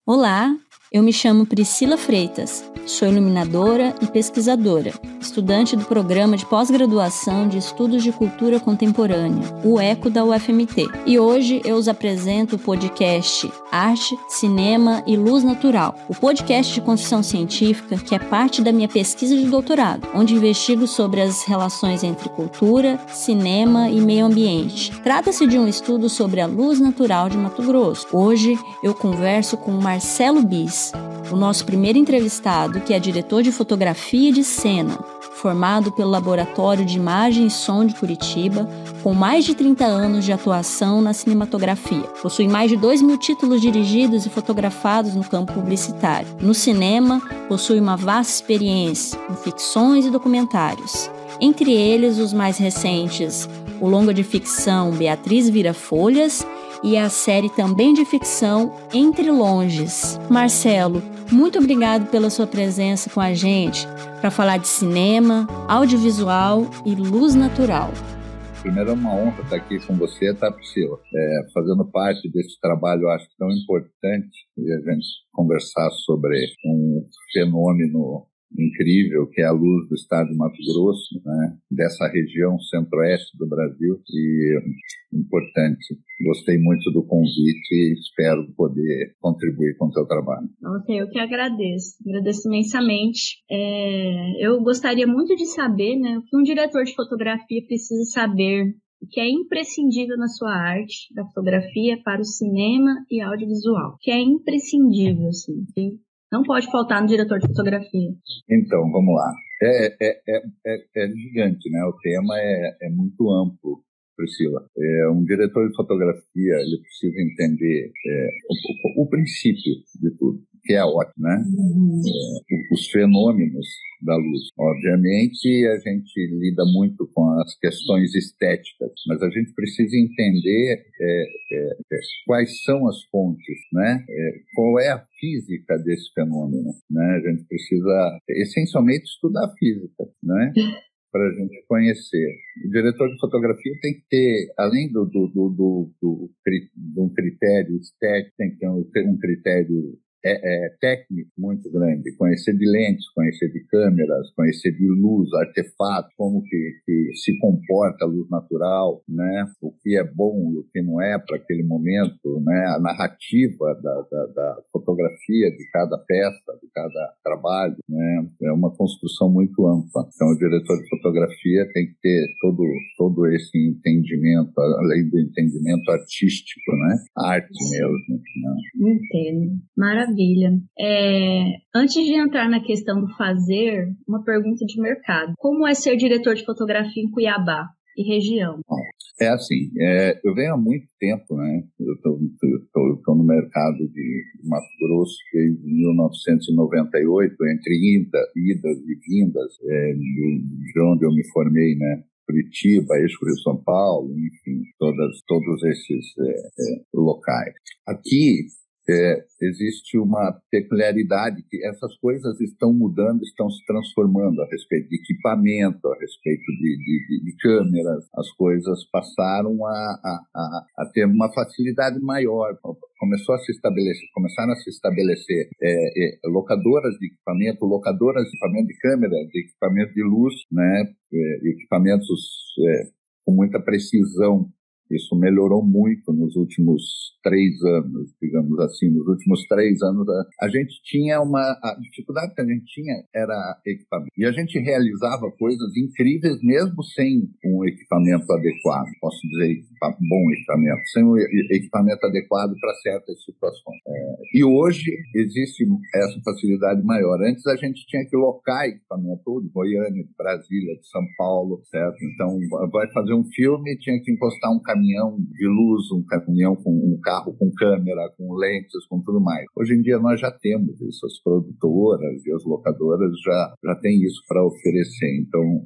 Olá, eu me chamo Priscila Freitas, sou iluminadora e pesquisadora, estudante do Programa de Pós-Graduação de Estudos de Cultura Contemporânea, o ECO da UFMT. E hoje eu os apresento o podcast Arte, Cinema e Luz Natural, o podcast de construção científica que é parte da minha pesquisa de doutorado, onde investigo sobre as relações entre cultura, cinema e meio ambiente. Trata-se de um estudo sobre a luz natural de Mato Grosso. Hoje eu converso com Marcelo Bis, o nosso primeiro entrevistado, que é diretor de fotografia e de cena, formado pelo Laboratório de Imagem e Som de Curitiba, com mais de 30 anos de atuação na cinematografia. Possui mais de 2.000 títulos dirigidos e fotografados no campo publicitário. No cinema, possui uma vasta experiência em ficções e documentários. Entre eles, os mais recentes, o longa de ficção Beatriz Vira Folhas e a série também de ficção Entre Longes. Marcelo, muito obrigado pela sua presença com a gente para falar de cinema, audiovisual e luz natural. Primeiro é uma honra estar aqui com você, tá, Priscila? Fazendo parte desse trabalho, eu acho tão importante, e a gente conversar sobre um fenômeno incrível, que é a luz do estado de Mato Grosso, né, dessa região centro-oeste do Brasil, e importante. Gostei muito do convite e espero poder contribuir com o seu trabalho. Ok, eu que agradeço imensamente. Eu gostaria muito de saber, né, o que um diretor de fotografia precisa saber, o que é imprescindível na sua arte da fotografia para o cinema e audiovisual, o que é imprescindível, assim, que não pode faltar no diretor de fotografia. Então, vamos lá. É gigante, né? O tema é muito amplo, Priscila. Um diretor de fotografia, ele precisa entender o princípio de tudo, que é ótimo, né? Os fenômenos da luz. Obviamente, a gente lida muito com as questões estéticas, mas a gente precisa entender quais são as fontes, né? Qual é a física desse fenômeno, né? A gente precisa, essencialmente, estudar a física, né? Para a gente conhecer. O diretor de fotografia tem que ter, além de um critério estético, tem que ter um critério técnico muito grande, conhecer de lentes, conhecer de câmeras, conhecer de luz, artefatos, como que se comporta a luz natural, né? O que é bom e o que não é para aquele momento, né? A narrativa da fotografia de cada peça, de cada trabalho, né? É uma construção muito ampla. Então, o diretor de fotografia tem que ter todo esse entendimento, além do entendimento artístico, né? Arte mesmo, né? Entendo. Maravilha. Antes de entrar na questão do fazer, uma pergunta de mercado. Como é ser diretor de fotografia em Cuiabá e região? É assim, eu venho há muito tempo, né? Eu estou no mercado de Mato Grosso desde 1998, entre idas e vindas, de onde eu me formei, né? Curitiba, Eixo-Rio-São Paulo, enfim, todos esses locais. Aqui existe uma peculiaridade que essas coisas estão mudando, estão se transformando a respeito de equipamento, a respeito de câmeras. As coisas passaram a ter uma facilidade maior. Começaram a se estabelecer locadoras de equipamento de câmera, de equipamento de luz, né? Equipamentos com muita precisão. Isso melhorou muito nos últimos 3 anos, digamos assim. Nos últimos 3 anos, a gente tinha a dificuldade que a gente tinha era equipamento. E a gente realizava coisas incríveis mesmo sem um equipamento adequado. Posso dizer, bom equipamento. Sem um equipamento adequado para certas situações. E hoje existe essa facilidade maior. Antes a gente tinha que locar equipamento de Goiânia, de Brasília, de São Paulo, certo? Então, vai fazer um filme, tinha que encostar um caminhão de luz, um caminhão com um carro com câmera, com lentes, com tudo mais. Hoje em dia nós já temos isso, as produtoras e as locadoras já têm isso para oferecer. Então,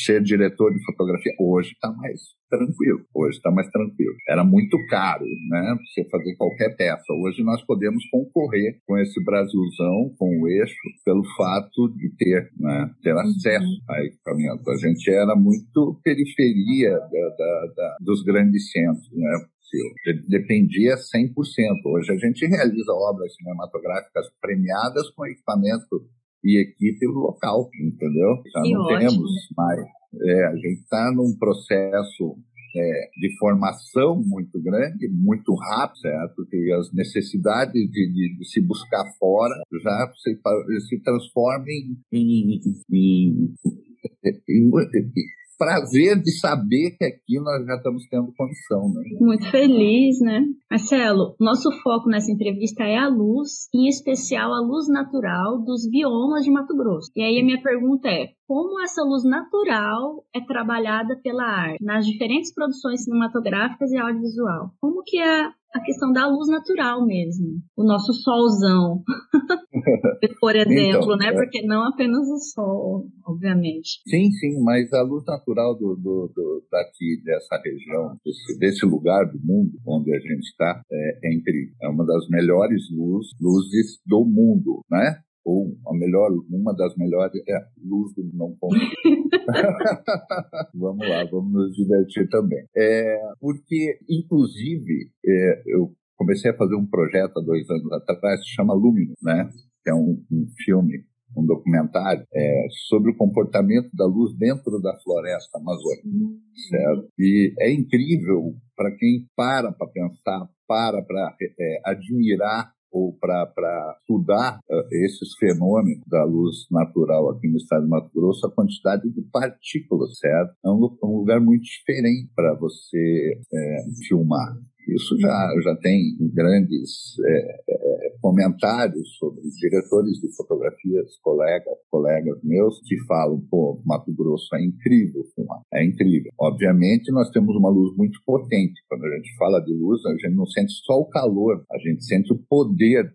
ser diretor de fotografia hoje está mais tranquilo. Era muito caro, né? Você fazer qualquer peça. Hoje nós podemos concorrer com esse Brasilzão, com o Eixo, pelo fato de ter acesso a equipamento. A gente era muito periferia dos grandes centros, né? Dependia 100%. Hoje a gente realiza obras cinematográficas premiadas com equipamento e equipe local, entendeu? Já não temos mais. A gente está num processo de formação muito grande, muito rápido, certo? Porque as necessidades de se buscar fora já se transformam em prazer de saber que aqui nós já estamos tendo condição, né? Muito feliz, né? Marcelo, nosso foco nessa entrevista é a luz, em especial a luz natural dos biomas de Mato Grosso. E aí a minha pergunta é, como essa luz natural é trabalhada pela arte, nas diferentes produções cinematográficas e audiovisual? Como que é a questão da luz natural mesmo? O nosso solzão, por exemplo, então, né? Porque não apenas o sol, obviamente. Sim, mas a luz natural daqui, dessa região, desse lugar do mundo onde a gente está, é incrível. É uma das melhores luzes do mundo, né? Ou uma das melhores é a luz do não consigo. Vamos lá, vamos nos divertir também. Porque, inclusive, eu comecei a fazer um projeto há 2 anos atrás, que se chama Luminous, né? Que é um filme, um documentário sobre o comportamento da luz dentro da floresta amazônica, certo? E é incrível para quem para pensar, para admirar ou para estudar esses fenômenos da luz natural aqui no estado de Mato Grosso, a quantidade de partículas, certo? É um lugar muito diferente para você filmar. Isso já tem grandes comentários sobre diretores de fotografias, colegas meus, que falam, Mato Grosso é incrível filmar, é incrível. Obviamente, nós temos uma luz muito potente. Quando a gente fala de luz, a gente não sente só o calor, a gente sente o poder.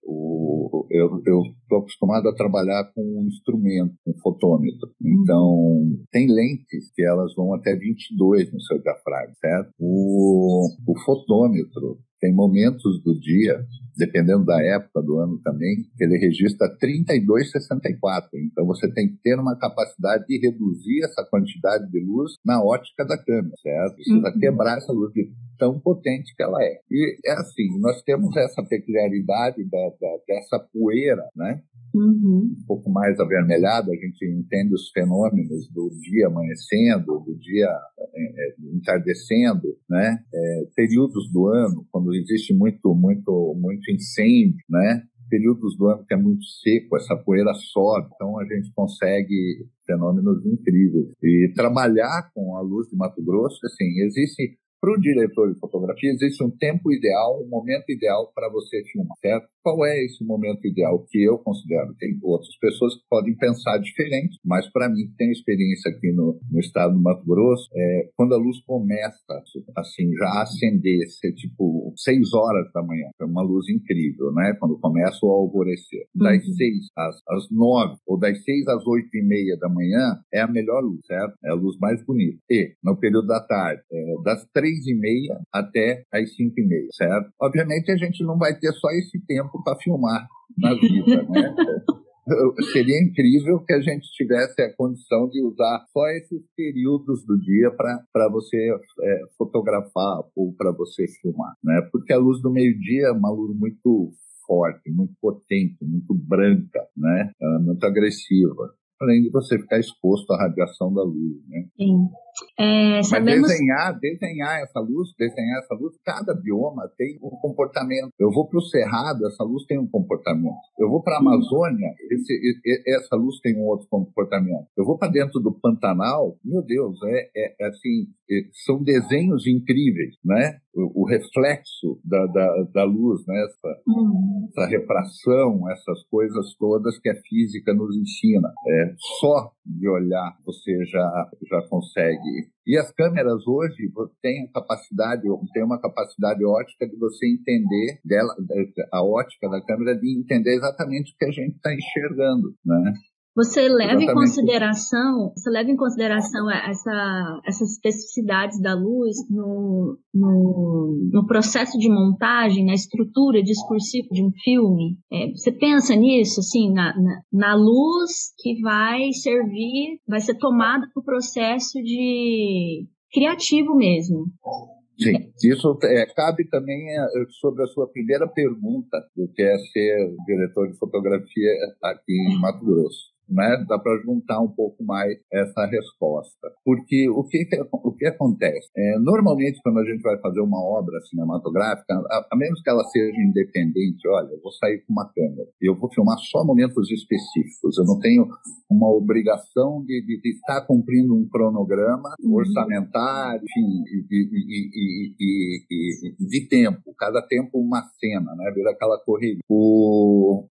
Eu estou acostumado a trabalhar com um instrumento, um fotômetro. Então, tem lentes que elas vão até 22 no seu diafragma, certo? O fotômetro tem momentos do dia, dependendo da época do ano também, que ele registra 32,64. Então, você tem que ter uma capacidade de reduzir essa quantidade de luz na ótica da câmera, certo? Precisa quebrar essa luz de tão potente que ela é. E é assim, nós temos essa peculiaridade dessa poeira, né? Um pouco mais avermelhada, a gente entende os fenômenos do dia amanhecendo, do dia entardecendo, né? Períodos do ano, quando existe muito incêndio, né? Períodos do ano que é muito seco, essa poeira sobe, então a gente consegue fenômenos incríveis. E trabalhar com a luz de Mato Grosso, assim, existe... Para o diretor de fotografia, existe um tempo ideal, um momento ideal para você filmar, certo? Qual é esse momento ideal que eu considero? Tem outras pessoas que podem pensar diferente, mas para mim, que tenho experiência aqui no estado do Mato Grosso, quando a luz começa, assim, já a acender, ser tipo 6 horas da manhã, é uma luz incrível, né? Quando começa o alvorecer. Das 6 às 9, ou das 6 às 8:30 da manhã, é a melhor luz, certo? É a luz mais bonita. E, no período da tarde, das 3:30 até as 5:30, certo? Obviamente a gente não vai ter só esse tempo para filmar na vida, né? Seria incrível que a gente tivesse a condição de usar só esses períodos do dia para você fotografar ou para você filmar, né? Porque a luz do meio-dia é uma luz muito forte, muito potente, muito branca, né? Muito agressiva. Além de você ficar exposto à radiação da luz, né? Sim. Mas desenhar essa luz, cada bioma tem um comportamento. Eu vou para o Cerrado, essa luz tem um comportamento. Eu vou para a Amazônia, essa luz tem um outro comportamento. Eu vou para dentro do Pantanal, meu Deus, assim, são desenhos incríveis, né? O reflexo da luz, né? Essa refração, essas coisas todas que a física nos ensina. Só de olhar você já consegue. E as câmeras hoje têm uma capacidade ótica de você entender a ótica da câmera, de entender exatamente o que a gente está enxergando, né? Você leva em consideração essas especificidades da luz no processo de montagem, na estrutura discursiva de um filme? Você pensa nisso, assim, na luz que vai ser tomada para o processo de criativo mesmo? Sim, isso cabe também sobre a sua primeira pergunta, do que é ser diretor de fotografia aqui em Mato Grosso. Né? Dá para juntar um pouco mais essa resposta. Porque o que acontece? Normalmente, quando a gente vai fazer uma obra cinematográfica, a menos que ela seja independente, olha, eu vou sair com uma câmera e eu vou filmar só momentos específicos. Eu não tenho uma obrigação de estar cumprindo um cronograma orçamentário, enfim, de tempo. Cada tempo uma cena, né? Vira aquela corrida.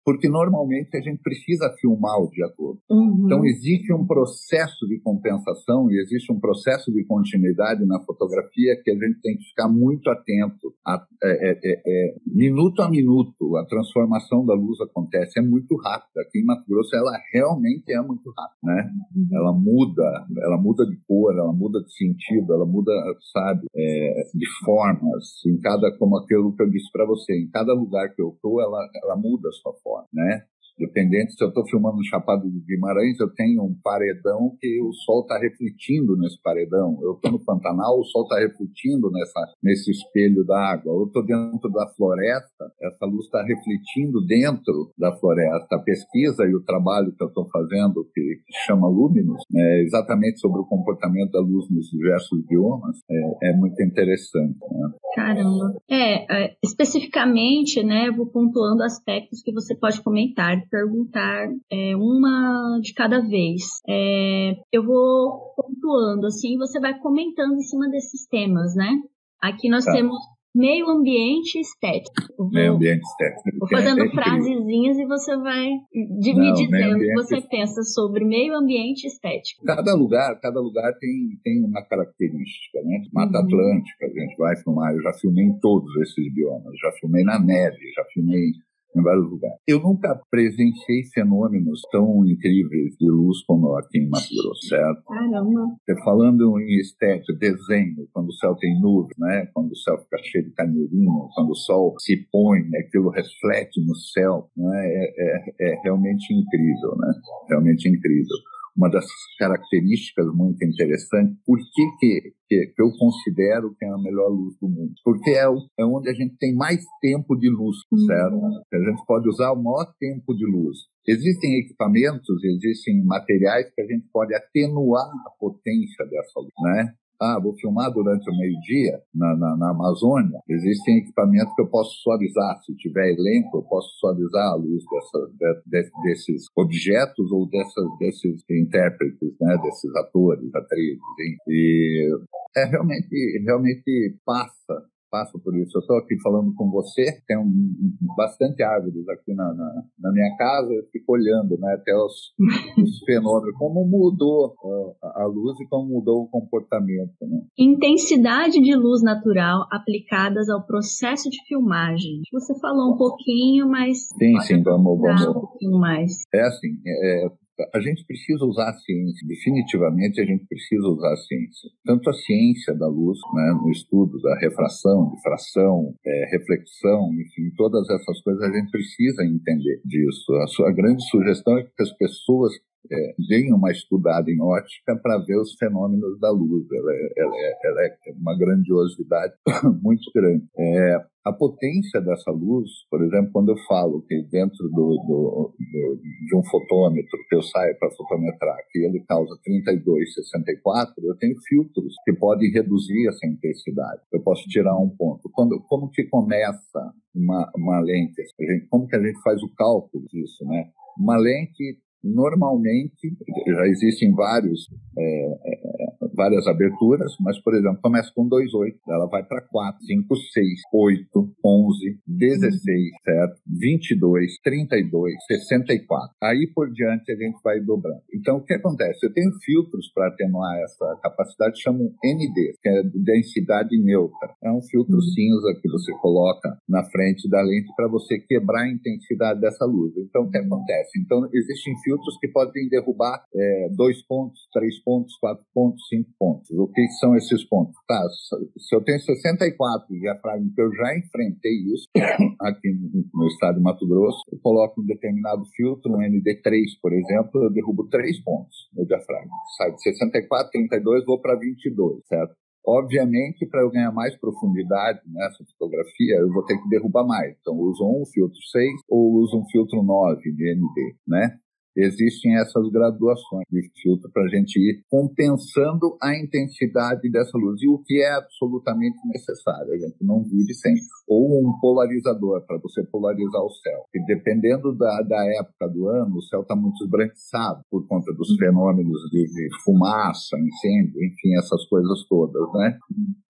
Porque normalmente a gente precisa filmar o dia todo. Então, existe um processo de compensação e existe um processo de continuidade na fotografia que a gente tem que ficar muito atento. Minuto a minuto, a transformação da luz acontece. É muito rápida. Aqui em Mato Grosso, ela realmente é muito rápida, né? Ela muda de cor, ela muda de sentido, ela muda, sabe, de formas. Como aquilo que eu disse para você, em cada lugar que eu estou, ela muda a sua forma, né? Dependente, se eu estou filmando no Chapada do Guimarães, eu tenho um paredão que o sol está refletindo nesse paredão. Eu estou no Pantanal, o sol está refletindo nesse espelho da água. Eu estou dentro da floresta, essa luz está refletindo dentro da floresta. A pesquisa e o trabalho que eu estou fazendo, que chama Luminous, exatamente sobre o comportamento da luz nos diversos biomas, é muito interessante. Né? Caramba. Especificamente, né, vou pontuando aspectos que você pode comentar, perguntar uma de cada vez. Eu vou pontuando, assim, você vai comentando em cima desses temas, né? Aqui nós temos meio ambiente e estético. Meio ambiente estético. Vou fazendo frasezinhas e você vai me dizendo o que você pensa sobre meio ambiente e estético. Cada lugar tem uma característica, né? Mata Atlântica, a gente vai filmar, eu já filmei em todos esses biomas, já filmei na neve, já filmei em vários lugares. Eu nunca presenciei fenômenos tão incríveis de luz como aqui em Mato Grosso, certo? Caramba! Falando em estética, desenho, quando o céu tem nuvens, né? Quando o céu fica cheio de caneirinho, quando o sol se põe, aquilo reflete no céu, né? É realmente incrível, né? Realmente incrível. Uma das características muito interessantes, por que eu considero que é a melhor luz do mundo? Porque é onde a gente tem mais tempo de luz, certo? A gente pode usar o maior tempo de luz. Existem equipamentos, existem materiais que a gente pode atenuar a potência dessa luz, né? Vou filmar durante o meio-dia na Amazônia. Existem equipamentos que eu posso suavizar. Se tiver elenco, eu posso suavizar a luz desses objetos ou desses intérpretes, né? Desses atores, atrizes. E realmente passa por isso. Eu estou aqui falando com você, tem bastante árvores aqui na minha casa, eu fico olhando, né, até os fenômenos, como mudou a luz e como mudou o comportamento. Né? Intensidade de luz natural aplicadas ao processo de filmagem. Você falou um pouquinho, mas... Sim, vamos. Um pouquinho mais. Assim, a gente precisa usar a ciência, definitivamente a gente precisa usar a ciência. Tanto a ciência da luz, né, no estudo da refração, difração, reflexão, enfim, todas essas coisas a gente precisa entender disso. A sua grande sugestão é que as pessoas deem uma estudada em ótica para ver os fenômenos da luz. Ela é uma grandiosidade muito grande. A potência dessa luz, por exemplo, quando eu falo que dentro de um fotômetro que eu saio para fotometrar, que ele causa 32,64, eu tenho filtros que podem reduzir essa intensidade. Eu posso tirar um ponto. Como que começa uma lente? Como que a gente faz o cálculo disso, né? Uma lente, normalmente, já existem várias aberturas, mas, por exemplo, começa com 2,8, ela vai para 4, 5, 6, 8, 11, 16, certo? 22, 32, 64. Aí por diante a gente vai dobrando. Então, o que acontece? Eu tenho filtros para atenuar essa capacidade, chamam ND, que é densidade neutra. É um filtro cinza que você coloca na frente da lente para você quebrar a intensidade dessa luz. Então, o que acontece? Então, existem filtros que podem derrubar 2 pontos, 3 pontos, 4 pontos, 5 pontos. O que são esses pontos? Se eu tenho 64 diafragma, que eu já enfrentei isso aqui no estado de Mato Grosso, eu coloco um determinado filtro, um ND3, por exemplo, eu derrubo 3 pontos no diafragma. Sai de 64, 32, vou para 22, certo? Obviamente, para eu ganhar mais profundidade nessa fotografia, eu vou ter que derrubar mais. Então, eu uso um filtro 6 ou uso um filtro 9 de ND, né? Existem essas graduações de filtro para a gente ir compensando a intensidade dessa luz. E o que é absolutamente necessário, a gente não vive sem. Ou um polarizador, para você polarizar o céu. E dependendo da época do ano, o céu está muito esbranquiçado por conta dos fenômenos de fumaça, incêndio, enfim, essas coisas todas, né?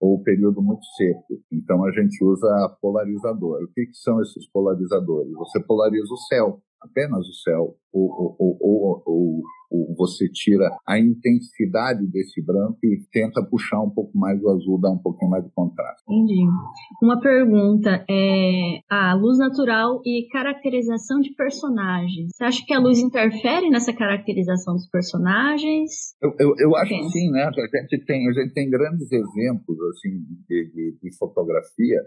Ou período muito seco. Então, a gente usa polarizador. O que são esses polarizadores? Você polariza o céu, apenas o céu, ou você tira a intensidade desse branco e tenta puxar um pouco mais o azul, dar um pouquinho mais de contraste. Entendi. Uma pergunta é a luz natural e caracterização de personagens. Você acha que a luz interfere nessa caracterização dos personagens? Eu acho que sim, né? A gente tem grandes exemplos assim, de fotografia.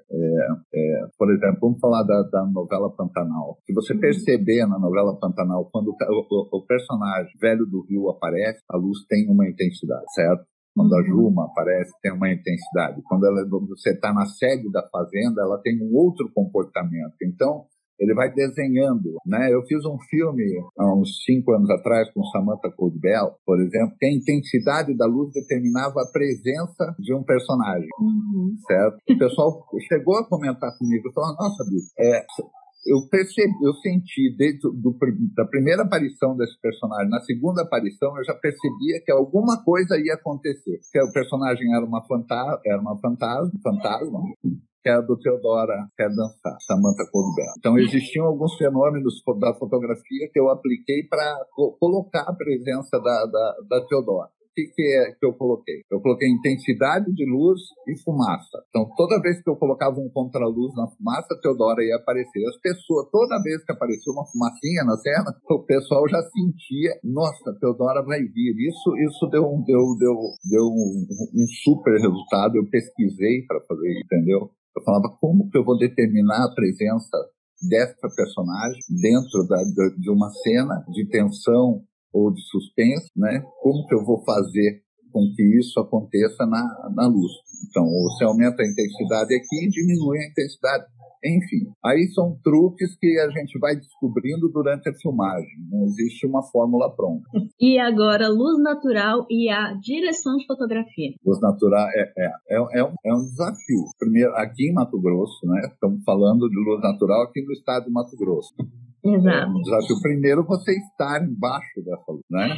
Por exemplo, vamos falar da novela Pantanal. Se você perceber na novela Pantanal, quando o personagem velho do Rio aparece, a luz tem uma intensidade, certo? Quando a Juma aparece, tem uma intensidade. Quando você está na sede da fazenda, ela tem um outro comportamento. Então, ele vai desenhando, né? Eu fiz um filme há uns 5 anos atrás com Samantha Caldwell, por exemplo, que a intensidade da luz determinava a presença de um personagem, certo? O pessoal chegou a comentar comigo, falou, nossa, bicho, eu senti desde da primeira aparição desse personagem, na segunda aparição eu já percebia que alguma coisa ia acontecer, que o personagem era uma fantasma, que era do Theodora Quer Dançar, Samantha Caldwell. Então existiam alguns fenômenos da fotografia que eu apliquei para colocar a presença da Theodora. O que eu coloquei? Eu coloquei intensidade de luz e fumaça. Então, toda vez que eu colocava um contraluz na fumaça, a Theodora ia aparecer. As pessoas, toda vez que aparecia uma fumacinha na cena, o pessoal já sentia, nossa, a Theodora vai vir. Isso deu um super resultado. Eu pesquisei para fazer, entendeu? Eu falava, como que eu vou determinar a presença dessa personagem dentro de uma cena de tensão ou de suspense, né? Como que eu vou fazer com que isso aconteça na luz? Então, você aumenta a intensidade aqui e diminui a intensidade. Enfim, aí são truques que a gente vai descobrindo durante a filmagem. Não existe uma fórmula pronta. E agora, luz natural e a direção de fotografia. Luz natural é um desafio. Primeiro, aqui em Mato Grosso, né? Estamos falando de luz natural aqui no estado de Mato Grosso. Exato. Um desafio. Primeiro, você estar embaixo dessa luz, né?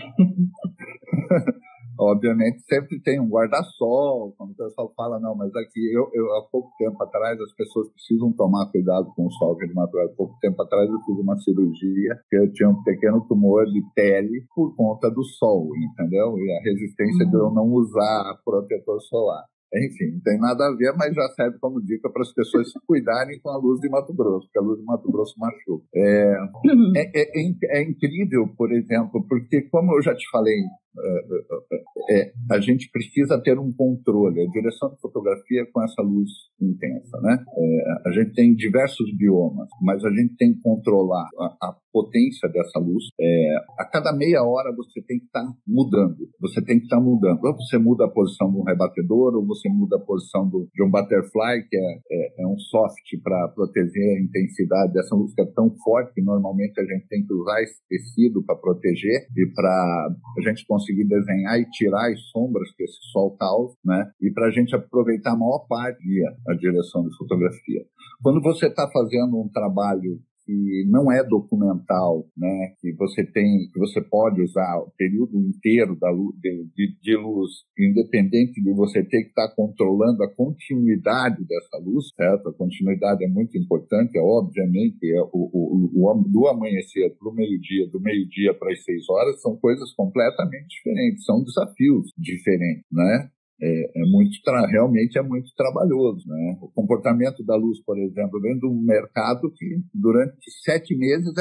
Obviamente, sempre tem um guarda-sol, quando o pessoal fala, não, mas aqui, há pouco tempo atrás, as pessoas precisam tomar cuidado com o sol, que de madrugada, há pouco tempo atrás eu fiz uma cirurgia, que eu tinha um pequeno tumor de pele por conta do sol, entendeu? E a resistência de eu não usar protetor solar. Enfim, não tem nada a ver, mas já serve como dica para as pessoas se cuidarem com a luz de Mato Grosso, porque a luz de Mato Grosso machuca. É incrível, por exemplo, porque, como eu já te falei, a gente precisa ter um controle. A direção de fotografia com essa luz intensa, né? A gente tem diversos biomas, mas a gente tem que controlar a potência dessa luz. A cada meia hora você tem que estar mudando. Você tem que estar mudando. Ou você muda a posição de um rebatedor, ou você muda a posição de um butterfly, que é um soft para proteger a intensidade dessa luz, que é tão forte que normalmente a gente tem que usar esse tecido para proteger e para a gente conseguir desenhar e tirar as sombras que esse sol causa, né? E para a gente aproveitar a maior parte da direção de fotografia. Quando você está fazendo um trabalho que não é documental, né? Que você pode usar o período inteiro da luz, de luz, independente de você ter que estar controlando a continuidade dessa luz, certo? A continuidade é muito importante, obviamente, do amanhecer para o meio-dia, do meio-dia para as 6 horas, são coisas completamente diferentes, são desafios diferentes, né? Realmente é muito trabalhoso, né? O comportamento da luz, por exemplo, vem de um mercado que durante 7 meses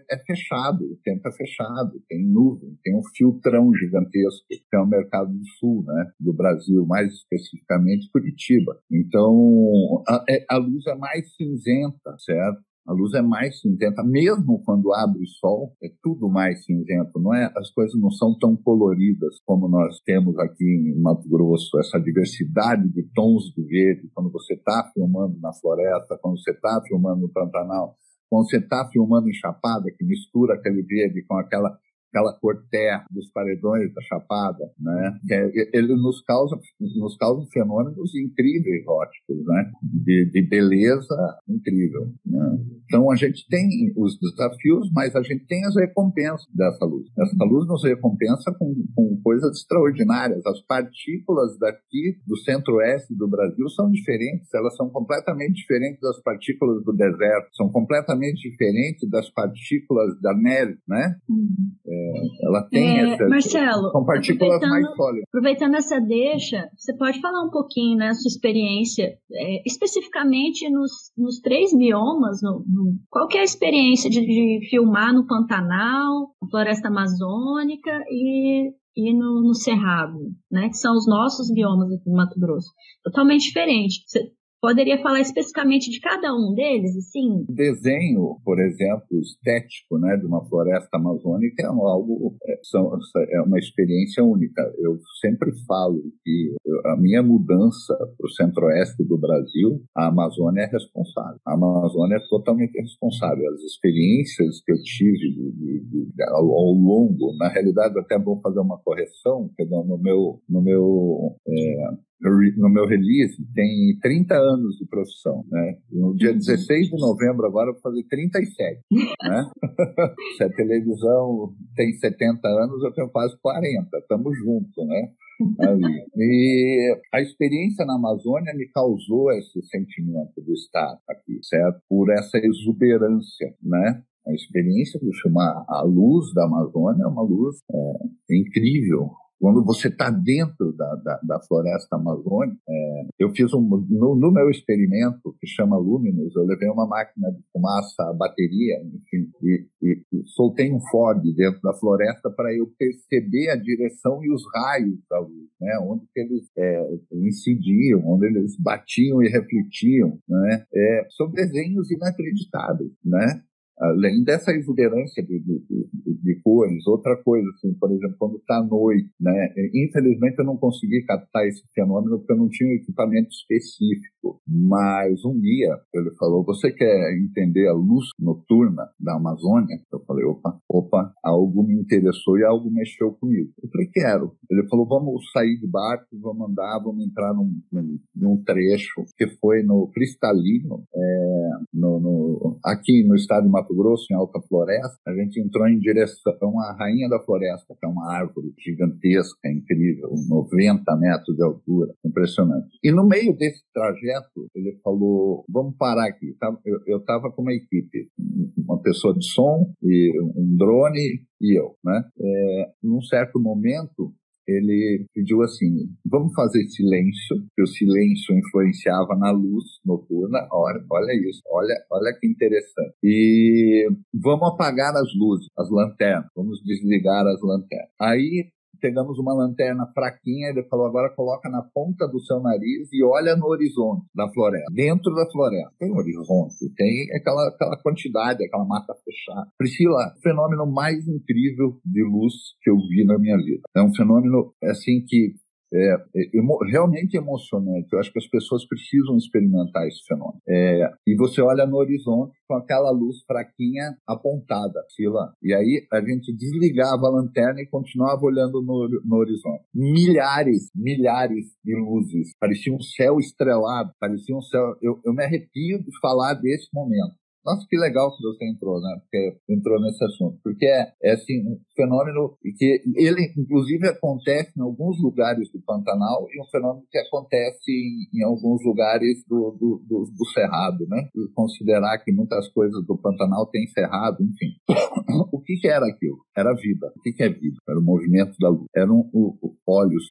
é fechado, o tempo é fechado, tem nuvem, tem um filtrão gigantesco, que é o mercado do sul, né? Do Brasil, mais especificamente Curitiba. Então, a luz é mais cinzenta, certo? A luz é mais cinzenta, mesmo quando abre o sol, é tudo mais cinzento, não é? As coisas não são tão coloridas como nós temos aqui em Mato Grosso, essa diversidade de tons de verde, quando você está filmando na floresta, quando você está filmando no Pantanal, quando você está filmando em Chapada, que mistura aquele verde com aquela cor terra dos paredões da Chapada, né? Ele nos causa fenômenos incríveis, óticos, né? De beleza incrível, né? Então a gente tem os desafios, mas a gente tem as recompensas dessa luz. Essa luz nos recompensa com coisas extraordinárias. As partículas daqui do centro-oeste do Brasil são diferentes, elas são completamente diferentes das partículas do deserto, são completamente diferentes das partículas da neve, né? Ela tem Marcelo, são partículas mais sólidas. Aproveitando essa deixa, você pode falar um pouquinho, né, sua experiência, especificamente nos 3 biomas, qual que é a experiência de filmar no Pantanal, na Floresta Amazônica e no Cerrado, né, que são os nossos biomas aqui no Mato Grosso? Totalmente diferente. Você poderia falar especificamente de cada um deles, assim? O desenho, por exemplo, estético, né, de uma floresta amazônica é uma experiência única. Eu sempre falo que a minha mudança para o centro-oeste do Brasil, a Amazônia é responsável. A Amazônia é totalmente responsável. As experiências que eu tive ao longo, na realidade, até vou fazer uma correção, que no meu release tem 30 anos de profissão, né? No dia 16 de novembro agora eu vou fazer 37, né? Se a televisão tem 70 anos, eu tenho quase 40, estamos juntos, né? Ali. E a experiência na Amazônia me causou esse sentimento de estar aqui, certo? Por essa exuberância, né? A experiência de filmar a luz da Amazônia é uma luz incrível. Quando você está dentro da floresta amazônica, eu fiz no meu experimento, que chama Luminous, eu levei uma máquina de fumaça, bateria, enfim, e soltei um fog dentro da floresta para eu perceber a direção e os raios da luz, né, onde eles incidiam, onde eles batiam e refletiam, né, são desenhos inacreditáveis, né? Além dessa exuberância de cores, outra coisa, assim, por exemplo, quando está à noite, né? Infelizmente eu não consegui captar esse fenômeno porque eu não tinha um equipamento específico, mas um guia, ele falou, você quer entender a luz noturna da Amazônia? Eu falei, opa, algo me interessou e algo mexeu comigo. Eu falei, quero. Ele falou, vamos sair de barco, vamos andar, vamos entrar num trecho que foi no Cristalino, aqui no estado de Mato Grosso, em Alta Floresta. A gente entrou em direção à Rainha da Floresta, que é uma árvore gigantesca, incrível, 90 metros de altura, impressionante. E no meio desse trajeto, ele falou, vamos parar aqui. Eu estava com uma equipe, uma pessoa de som, e um drone e eu, né? Num certo momento, ele pediu assim, vamos fazer silêncio, que o silêncio influenciava na luz noturna. Olha isso, olha que interessante. E vamos apagar as luzes, as lanternas, vamos desligar as lanternas. Aí pegamos uma lanterna fraquinha, ele falou, agora coloca na ponta do seu nariz e olha no horizonte da floresta. Dentro da floresta tem horizonte, tem aquela quantidade, aquela mata fechada. Priscila, o fenômeno mais incrível de luz que eu vi na minha vida. É um fenômeno assim que realmente emocionante. Eu acho que as pessoas precisam experimentar esse fenômeno. E você olha no horizonte com aquela luz fraquinha apontada, e aí a gente desligava a lanterna e continuava olhando no horizonte. Milhares de luzes. Parecia um céu estrelado, parecia um céu... Eu me arrepio de falar desse momento. Nossa, que legal que você entrou, né? Porque entrou nesse assunto. Porque é assim, um fenômeno que ele, inclusive, acontece em alguns lugares do Pantanal e um fenômeno que acontece em alguns lugares do Cerrado, né? E considerar que muitas coisas do Pantanal têm Cerrado, enfim. O que era aquilo? Era vida. O que é vida? Era o movimento da luz. Eram olhos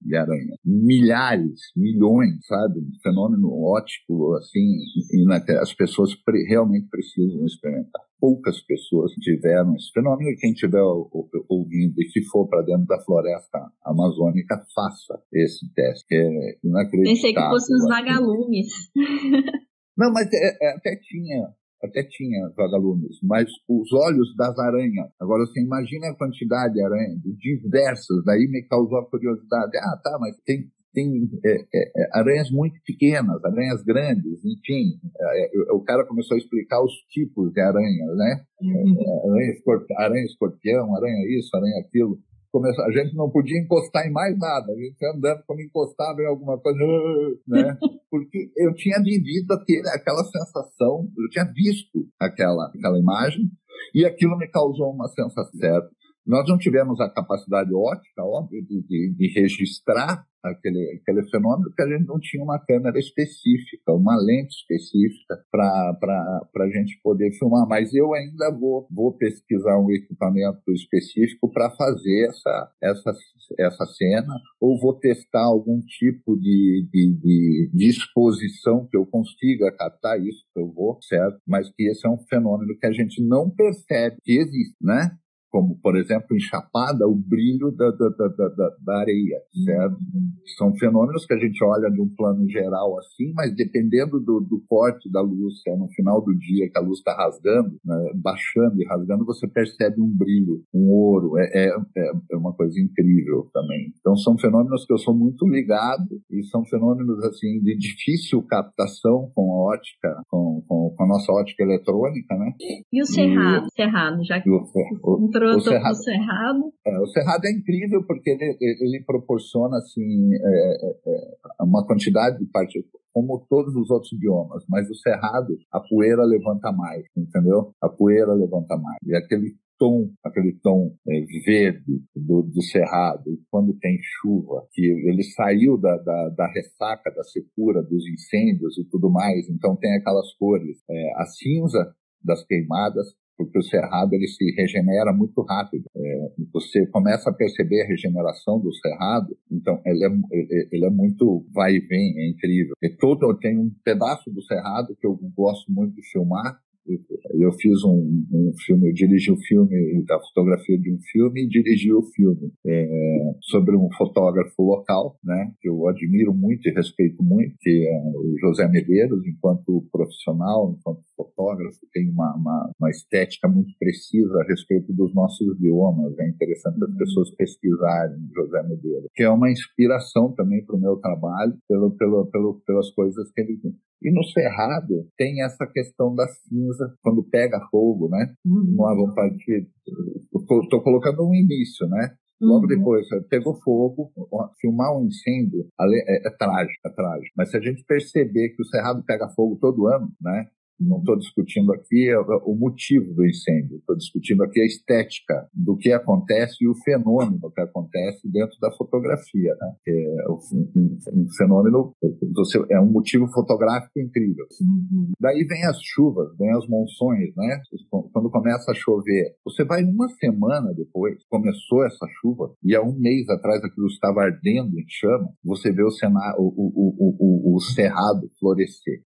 de aranha. Milhares, milhões, sabe? Um fenômeno óptico, assim, e as pessoas realmente precisam experimentar. Poucas pessoas tiveram esse fenômeno e quem estiver ouvindo e se for para dentro da floresta amazônica, faça esse teste, que é inacreditável. Pensei que fossem os vagalumes. Não, mas até tinha até tinha vagalumes, mas os olhos das aranhas. Agora, você imagina a quantidade de aranhas, diversas, daí me causou a curiosidade. Tá, mas tem aranhas muito pequenas, aranhas grandes, enfim. O cara começou a explicar os tipos de aranhas, né? Aranha escorpião, aranha isso, aranha aquilo. A gente não podia encostar em mais nada, a gente ia andando como encostava em alguma coisa, né? Porque eu tinha vivido aquela sensação, eu tinha visto aquela imagem e aquilo me causou uma sensação certa. Nós não tivemos a capacidade óptica, óbvio, de registrar aquele fenômeno, porque a gente não tinha uma câmera específica, uma lente específica para a gente poder filmar. Mas eu ainda vou pesquisar um equipamento específico para fazer essa cena, ou vou testar algum tipo de exposição que eu consiga captar isso, que eu vou, certo? Mas que esse é um fenômeno que a gente não percebe que existe, né? Como, por exemplo, em Chapada, o brilho da areia, certo? São fenômenos que a gente olha de um plano geral assim, mas dependendo do corte da luz, se é no final do dia que a luz está rasgando, né, baixando e rasgando, você percebe um brilho, um ouro, é uma coisa incrível também. Então são fenômenos que eu sou muito ligado e são fenômenos assim de difícil captação com a ótica, com a nossa ótica eletrônica, né? E o Cerrado, já que o Cerrado é incrível porque ele proporciona assim, uma quantidade de partículas, como todos os outros biomas, mas o Cerrado, a poeira levanta mais, entendeu? A poeira levanta mais. E aquele tom verde do Cerrado, quando tem chuva, que ele saiu da ressaca, da secura, dos incêndios e tudo mais, então tem aquelas cores, a cinza das queimadas, porque o Cerrado ele se regenera muito rápido. Você começa a perceber a regeneração do Cerrado, então ele é muito vai e vem, é incrível. Tem um pedaço do Cerrado que eu gosto muito de filmar. Eu fiz um filme, eu dirigi o filme, a fotografia de um filme e dirigi o filme sobre um fotógrafo local, né, que eu admiro muito e respeito muito, que é o José Medeiros, enquanto profissional, enquanto fotógrafo, tem uma estética muito precisa a respeito dos nossos biomas. É interessante as pessoas pesquisarem José Medeiros, que é uma inspiração também para o meu trabalho, pelas coisas que ele tem. E no Cerrado tem essa questão da cinza, quando pega fogo, né? Uma vontade de... Estou colocando um início, né? Logo depois, pegou fogo, filmar um incêndio é trágico. Mas se a gente perceber que o Cerrado pega fogo todo ano, né? Não estou discutindo aqui o motivo do incêndio, estou discutindo aqui a estética do que acontece e o fenômeno que acontece dentro da fotografia, né? Um fenômeno, é um motivo fotográfico incrível. Daí vem as chuvas, vem as monções, né? Quando começa a chover, você vai uma semana depois, começou essa chuva, e há um mês atrás aquilo estava ardendo em chama, você vê o Cerrado florescer,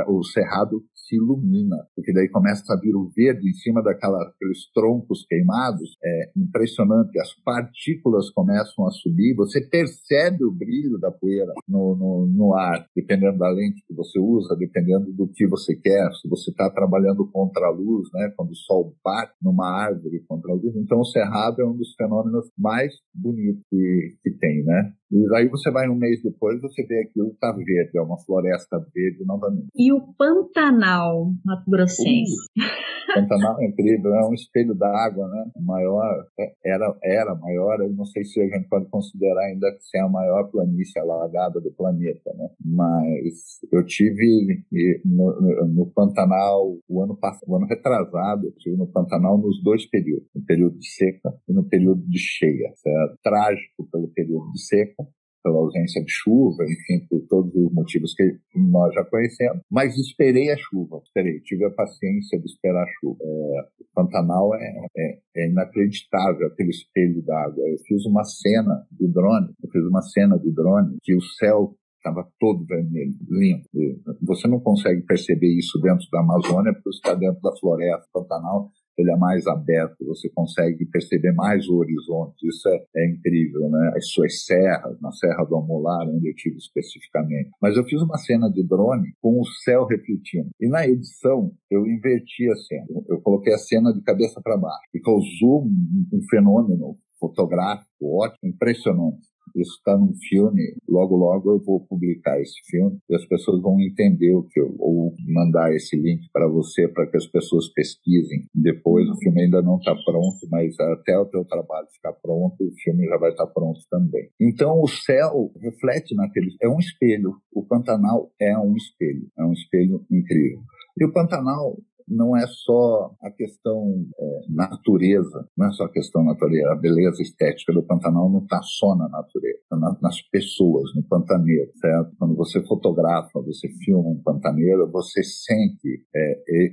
o Cerrado se ilumina, porque daí começa a vir o verde em cima daqueles troncos queimados, impressionante, as partículas começam a subir, você percebe o brilho da poeira no ar, dependendo da lente que você usa, dependendo do que você quer, se você está trabalhando contra a luz, né, quando o sol bate numa árvore contra a luz, então o Cerrado é um dos fenômenos mais bonitos que tem, né? E aí você vai um mês depois, você vê aquilo está verde, é uma floresta verde novamente. E o Pantanal mato-grossense? Pantanal é incrível, é um espelho d'água, né? Maior, era maior, eu não sei se a gente pode considerar ainda que seja a maior planície alagada do planeta, né? Mas eu tive no Pantanal o ano retrasado, eu tive no Pantanal nos dois períodos, no período de seca e no período de cheia, certo? Trágico pelo período de seca, pela ausência de chuva, enfim, por todos os motivos que nós já conhecemos, mas esperei a chuva, tive a paciência de esperar a chuva. O Pantanal é inacreditável, aquele espelho d'água. Eu fiz uma cena de drone, que o céu estava todo vermelho, lindo. Você não consegue perceber isso dentro da Amazônia, porque está dentro da floresta. Pantanal ele é mais aberto, você consegue perceber mais o horizonte, isso é incrível, né? As suas serras, na Serra do Amolar, onde eu tive especificamente. Mas eu fiz uma cena de drone com o céu refletindo, e na edição eu inverti a cena, eu coloquei a cena de cabeça para baixo, e causou um fenômeno fotográfico ótimo, impressionante. Isso está num filme, logo eu vou publicar esse filme e as pessoas vão entender ou mandar esse link para você, para que as pessoas pesquisem. Depois o filme ainda não está pronto, mas até o teu trabalho ficar pronto, o filme já vai estar pronto também. Então o céu reflete naquele... É um espelho. O Pantanal é um espelho incrível. E o Pantanal não é só a questão natureza, não é só a questão natureza, a beleza estética do Pantanal não está só na natureza, está nas pessoas, no pantaneiro, certo? Quando você fotografa, você filma um pantaneiro, você sente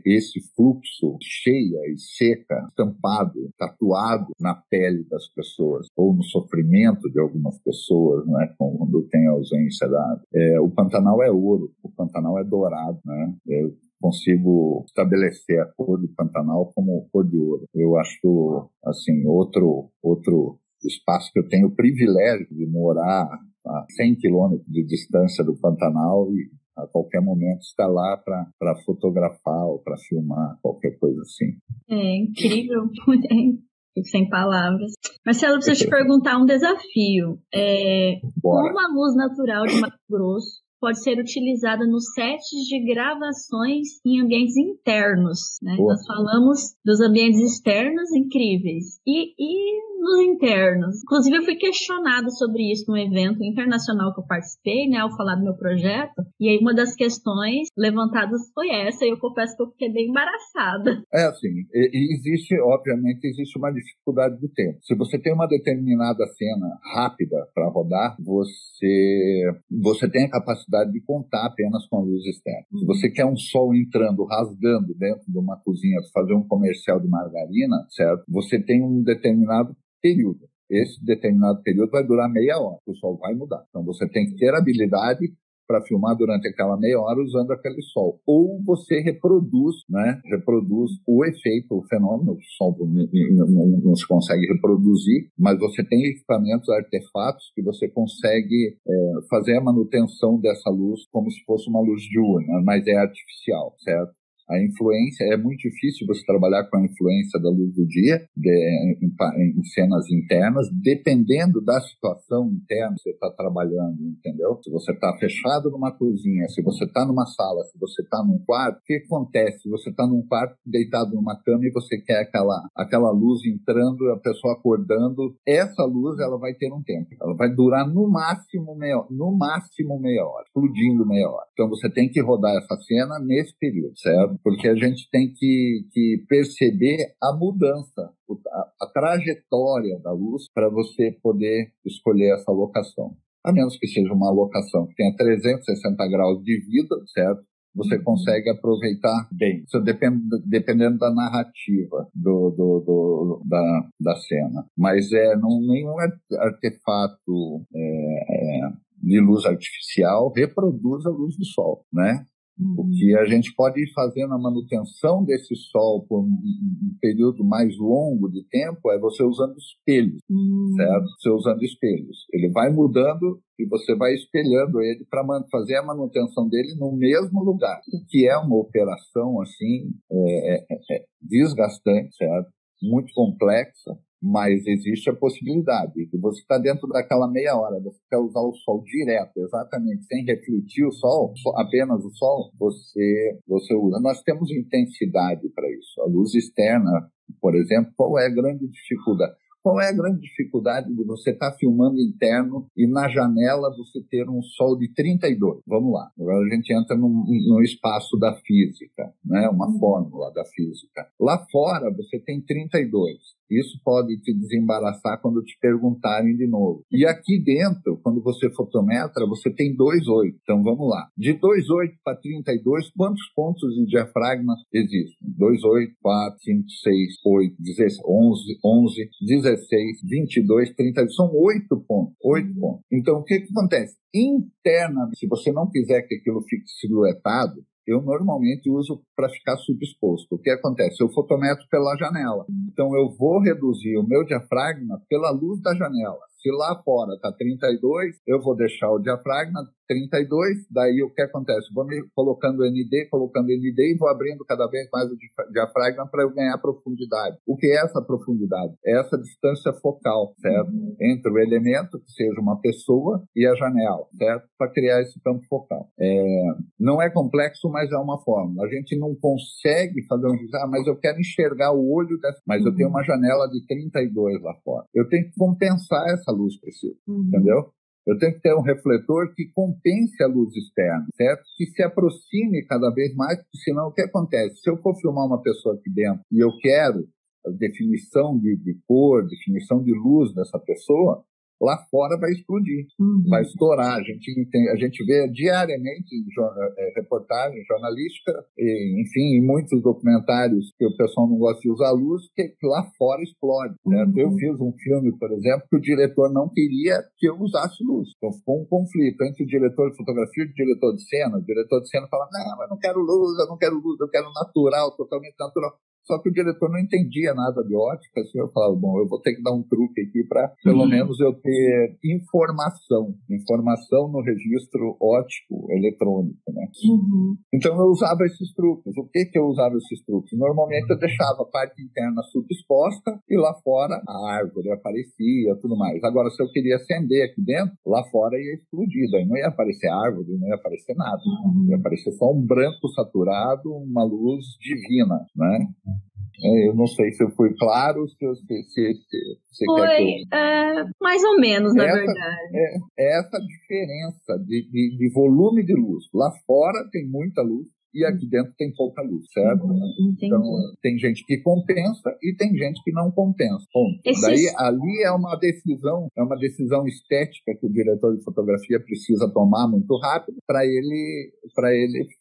esse fluxo cheia e seca, estampado, tatuado na pele das pessoas, ou no sofrimento de algumas pessoas, né? Quando tem ausência da... O Pantanal é ouro, o Pantanal é dourado, né? Consigo estabelecer a cor do Pantanal como cor de ouro. Eu acho, assim, outro espaço que eu tenho o privilégio de morar a 100 quilômetros de distância do Pantanal e a qualquer momento estar lá para fotografar ou para filmar, qualquer coisa assim. É incrível, fico sem palavras. Marcelo, eu preciso te perguntar um desafio. Como a luz natural de Mato Grosso pode ser utilizada nos sets de gravações em ambientes internos, né? Nós falamos dos ambientes externos incríveis e nos internos. Inclusive, eu fui questionada sobre isso num evento internacional que eu participei, né, ao falar do meu projeto, e aí uma das questões levantadas foi essa, e eu confesso que eu fiquei bem embaraçada. Assim, obviamente, existe uma dificuldade de tempo. Se você tem uma determinada cena rápida para rodar, você tem a capacidade de contar apenas com a luz externa. Se você quer um sol entrando, rasgando dentro de uma cozinha, fazer um comercial de margarina, certo? Você tem um determinado período. Esse determinado período vai durar meia hora, o sol vai mudar. Então você tem que ter habilidade para filmar durante aquela meia hora usando aquele sol. Ou você reproduz o efeito, o fenômeno, o sol não se consegue reproduzir, mas você tem equipamentos, artefatos que você consegue fazer a manutenção dessa luz como se fosse uma luz diurna, mas é artificial, certo? A influência, é muito difícil você trabalhar com a influência da luz do dia em cenas internas, dependendo da situação interna que você está trabalhando, entendeu? Se você está fechado numa cozinha, se você está numa sala, se você está num quarto, o que acontece? Se você está num quarto deitado numa cama e você quer aquela luz entrando, a pessoa acordando, essa luz ela vai ter um tempo. Ela vai durar no máximo meia hora, explodindo meia hora. Então você tem que rodar essa cena nesse período, certo? Porque a gente tem que perceber a mudança, a trajetória da luz para você poder escolher essa locação. A menos que seja uma locação que tenha 360 graus de vida, certo? Você consegue aproveitar bem. Isso dependendo da narrativa da cena. Mas nenhum artefato de luz artificial reproduz a luz do sol, né? O que a gente pode ir fazendo a manutenção desse sol por um período mais longo de tempo é você usando espelhos, certo? Você usando espelhos. Ele vai mudando e você vai espelhando ele para fazer a manutenção dele no mesmo lugar. O que é uma operação, assim, desgastante, certo? Muito complexa, mas existe a possibilidade de você estar dentro daquela meia hora, você quer usar o sol direto, exatamente, sem refletir o sol, apenas o sol, você usa. Nós temos intensidade para isso. A luz externa, por exemplo, qual é a grande dificuldade? Qual é a grande dificuldade de você estar filmando interno e na janela você ter um sol de 32? Vamos lá, agora a gente entra no espaço da física, né? Uma fórmula da física. Lá fora você tem 32. Isso pode te desembaraçar quando te perguntarem de novo. E aqui dentro, quando você fotometra, você tem 2,8. Então vamos lá. De 2,8 para 32, quantos pontos de diafragma existem? 2,8, 4, 5, 6, 8, 16, 11, 16, 22, 32. São 8 pontos. 8 pontos. Então o que acontece? Internamente, se você não quiser que aquilo fique silhuetado, eu normalmente uso para ficar subexposto. O que acontece? Eu fotometro pela janela. Então, eu vou reduzir o meu diafragma pela luz da janela. Se lá fora está 32, eu vou deixar o diafragma 32, daí o que acontece? Vou me colocando ND e vou abrindo cada vez mais o diafragma para eu ganhar profundidade. O que é essa profundidade? É essa distância focal, certo? Entre o elemento, que seja uma pessoa, e a janela, certo? Para criar esse campo focal. Não é complexo, mas é uma fórmula. A gente não consegue fazer mas eu quero enxergar o olho dessa, mas eu tenho uma janela de 32 lá fora. Eu tenho que compensar essa luz precisa, entendeu? Eu tenho que ter um refletor que compense a luz externa, certo? Que se aproxime cada vez mais, porque senão o que acontece? Se eu for filmar uma pessoa aqui dentro e eu quero a definição de cor, definição de luz dessa pessoa, lá fora vai explodir, vai estourar. A gente vê diariamente reportagem jornalística, enfim, em muitos documentários que o pessoal não gosta de usar luz, que lá fora explode. Eu fiz um filme, por exemplo, que o diretor não queria que eu usasse luz. Então ficou um conflito entre o diretor de fotografia e o diretor de cena. O diretor de cena fala, não, eu não quero luz, eu quero natural, totalmente natural. Só que o diretor não entendia nada de ótica, assim, eu falava, bom, eu vou ter que dar um truque aqui para, pelo menos, eu ter informação no registro óptico eletrônico, né? Então, eu usava esses truques. O que eu usava esses truques? Normalmente, eu deixava a parte interna subexposta e lá fora a árvore aparecia, tudo mais. Agora, se eu queria acender aqui dentro, lá fora ia explodir, aí não ia aparecer árvore, não ia aparecer nada. Ia aparecer só um branco saturado, uma luz divina, né? Eu não sei se eu fui claro, se foi, quer que eu... mais ou menos, na verdade. Essa diferença de volume de luz. Lá fora tem muita luz e aqui dentro tem pouca luz, certo? Então, tem gente que compensa e tem gente que não compensa. Daí, ali é uma decisão estética que o diretor de fotografia precisa tomar muito rápido para ele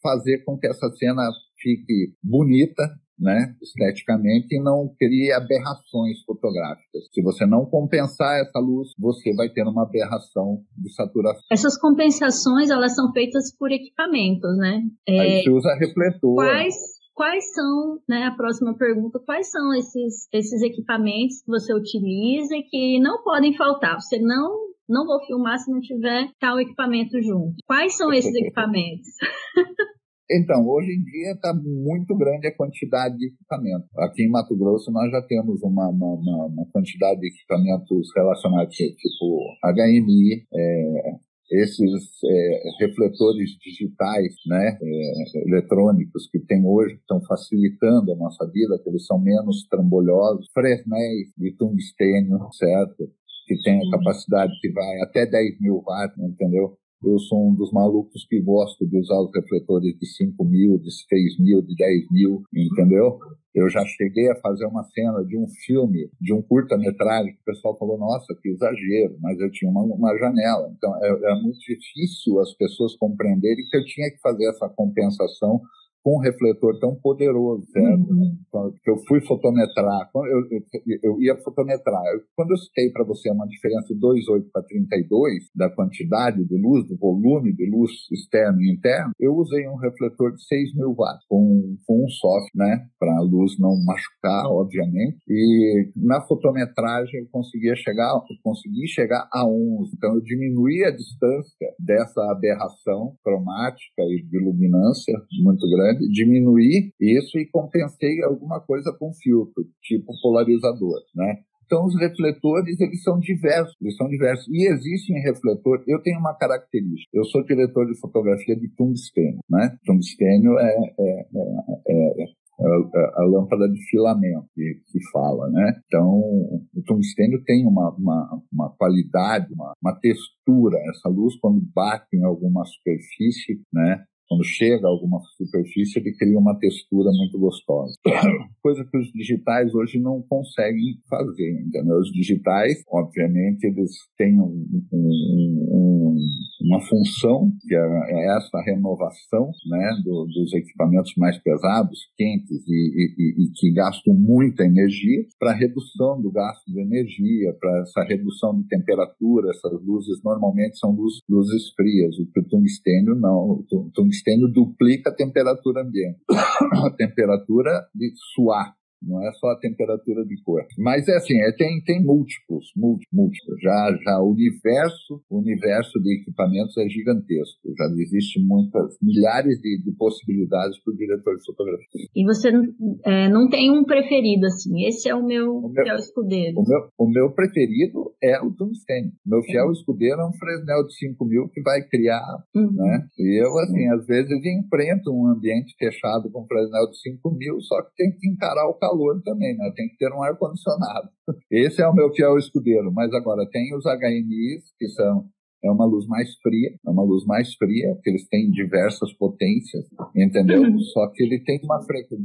fazer com que essa cena fique bonita, né, esteticamente, e não crie aberrações fotográficas. Se você não compensar essa luz, você vai ter uma aberração de saturação. Essas compensações, elas são feitas por equipamentos, né? Aí se usa refletor. Quais são, né, a próxima pergunta, quais são esses equipamentos que você utiliza e que não podem faltar? Você não vou filmar se não tiver tal equipamento junto. Quais são esses equipamentos? Então, hoje em dia está muito grande a quantidade de equipamentos. Aqui em Mato Grosso nós já temos uma quantidade de equipamentos relacionados, tipo HMI, esses refletores digitais, né, eletrônicos que tem hoje, que estão facilitando a nossa vida, que eles são menos trambolhosos, Fresnéis de tungstênio, certo? Que tem a capacidade que vai até 10 mil watts, entendeu? Eu sou um dos malucos que gosto de usar os refletores de 5 mil, de 6 mil, de 10 mil, entendeu? Eu já cheguei a fazer uma cena de um filme, de um curta-metragem, que o pessoal falou, nossa, que exagero, mas eu tinha uma janela. Então, era muito difícil as pessoas compreenderem que eu tinha que fazer essa compensação com um refletor tão poderoso, certo? Que eu fui fotometrar, eu ia fotometrar. Quando eu citei para você uma diferença de 2,8 para 32, da quantidade de luz, do volume de luz externo e interno, eu usei um refletor de 6 mil watts, com um soft, né? Para a luz não machucar, obviamente. E na fotometragem eu consegui chegar a 11. Então eu diminuí a distância dessa aberração cromática e de luminância muito grande, diminuí isso e compensei alguma coisa com filtro, tipo polarizador, né? Então, os refletores, eles são diversos. E existem refletores. Eu tenho uma característica. Eu sou diretor de fotografia de tungstênio, né? Tungstênio é a lâmpada de filamento que fala, né? Então, o tungstênio tem uma qualidade, uma textura. Essa luz, quando bate em alguma superfície, né? Quando chega a alguma superfície, ele cria uma textura muito gostosa. Coisa que os digitais hoje não conseguem fazer, entendeu? Os digitais, obviamente, eles têm uma função, que é essa renovação, né, dos equipamentos mais pesados, quentes e que gastam muita energia, para redução do gasto de energia, para essa redução de temperatura. Essas luzes normalmente são luzes frias. O tungstênio não. O tungstênio tungstênio duplica a temperatura ambiente, a temperatura de suar. Não é só a temperatura de cor. Mas é assim, tem múltiplos. Já o universo de equipamentos é gigantesco. Já existe milhares de possibilidades para o diretor de fotografia. E você não tem um preferido, assim? Esse é o meu fiel escudeiro. O meu preferido é o tungstênio. Meu fiel escudeiro é um Fresnel de 5.000 que vai criar, né? E eu, assim, às vezes enfrento um ambiente fechado com Fresnel de 5.000, só que tem que encarar o calor também, né? Tem que ter um ar-condicionado. Esse é o meu fiel escudeiro. Mas agora tem os HMIs, que é uma luz mais fria, que eles têm diversas potências, entendeu? Só que ele tem uma frequência.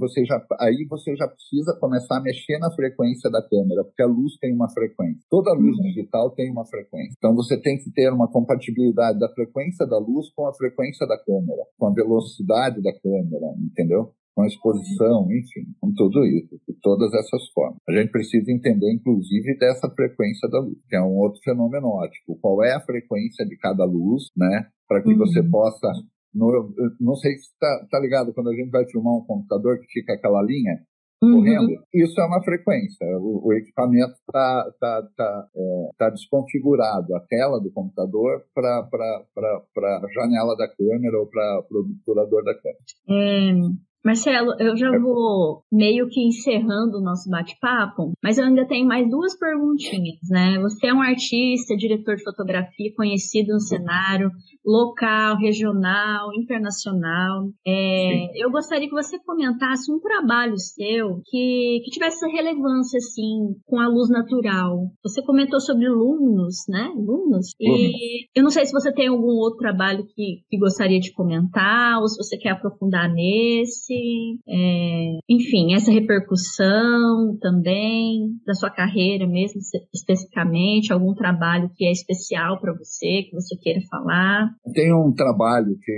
Aí você já precisa começar a mexer na frequência da câmera, porque a luz tem uma frequência. Toda luz digital tem uma frequência. Então você tem que ter uma compatibilidade da frequência da luz com a frequência da câmera, com a velocidade da câmera, entendeu? Com a exposição, enfim, com tudo isso, de todas essas formas. A gente precisa entender, inclusive, dessa frequência da luz, que é um outro fenômeno óptico. Qual é a frequência de cada luz, né? Para que você possa... não sei se tá ligado, quando a gente vai filmar um computador que fica aquela linha correndo, isso é uma frequência. O equipamento tá desconfigurado, a tela do computador para a janela da câmera ou para o obturador da câmera. Marcelo, eu já vou meio que encerrando o nosso bate-papo, mas eu ainda tenho mais 2 perguntinhas, né? Você é um artista, diretor de fotografia conhecido no cenário local, regional, internacional. Eu gostaria que você comentasse um trabalho seu que tivesse essa relevância, assim, com a luz natural. Você comentou sobre Luminous, né? Luminous. E eu não sei se você tem algum outro trabalho que gostaria de comentar, ou se você quer aprofundar nesse. Enfim, essa repercussão também da sua carreira mesmo, especificamente, algum trabalho que é especial para você, que você queira falar. Tem um trabalho que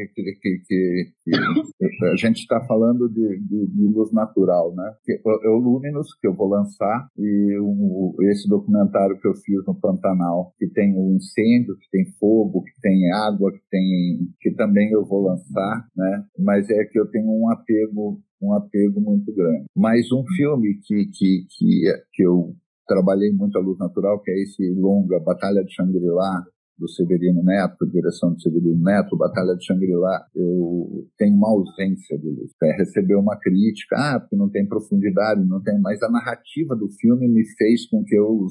a gente está falando de luz natural, né? É o Luminous, que eu vou lançar, e esse documentário que eu fiz no Pantanal, que tem um incêndio, que tem fogo, que tem água, que também eu vou lançar, né? Mas é que eu tenho um apego muito grande. Mas um filme que eu trabalhei muito a luz natural, que é esse longa, Batalha de Shangri-La, do Severino Neto, direção do Severino Neto, Batalha de Shangri-La, eu tenho uma ausência de luz. Recebeu uma crítica, porque não tem profundidade, não tem, mas a narrativa do filme me fez com que eu